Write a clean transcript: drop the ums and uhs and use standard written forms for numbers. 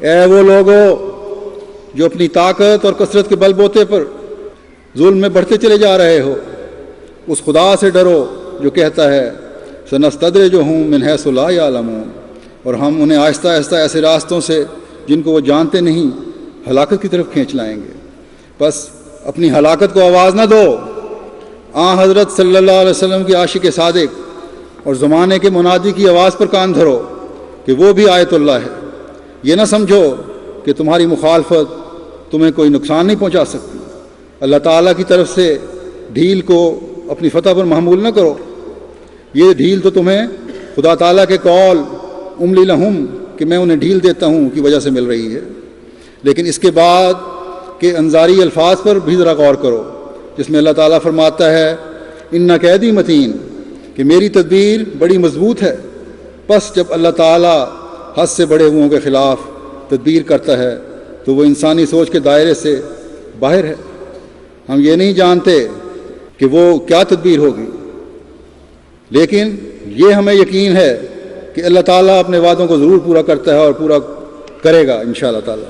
اے وہ لوگو جو اپنی طاقت اور کثرت کے بل بوتے پر ظلم میں بڑھتے چلے جا رہے ہو، اس خدا سے ڈرو جو کہتا ہے سنستدرجہم من حیث لا یعلمون، اور ہم انہیں آہستہ آہستہ ایسے راستوں سے جن کو وہ جانتے نہیں ہلاکت کی طرف کھینچ لائیں گے۔ بس اپنی ہلاکت کو آواز نہ دو، حضرت صلی اللہ علیہ وسلم کی عاشق صادق اور زمانے کے منادی کی آواز پر کان دھرو کہ وہ بھی آیت اللہ ہے۔ یہ نہ سمجھو کہ تمہاری مخالفت تمہیں کوئی نقصان نہیں پہنچا سکتی۔ اللہ تعالیٰ کی طرف سے ڈھیل کو اپنی فتح پر محمول نہ کرو، یہ ڈھیل تو تمہیں خدا تعالیٰ کے قول املی لہم کہ میں انہیں ڈھیل دیتا ہوں کی وجہ سے مل رہی ہے۔ لیکن اس کے بعد کے انظاری الفاظ پر بھی ذرا غور کرو، جس میں اللہ تعالیٰ فرماتا ہے ان قیدی متین، کہ میری تدبیر بڑی مضبوط ہے۔ پس جب اللہ تعالیٰ حد سے بڑے ہوئوں کے خلاف تدبیر کرتا ہے تو وہ انسانی سوچ کے دائرے سے باہر ہے۔ ہم یہ نہیں جانتے کہ وہ کیا تدبیر ہوگی، لیکن یہ ہمیں یقین ہے کہ اللہ تعالیٰ اپنے وعدوں کو ضرور پورا کرتا ہے اور پورا کرے گا انشاءاللہ تعالیٰ۔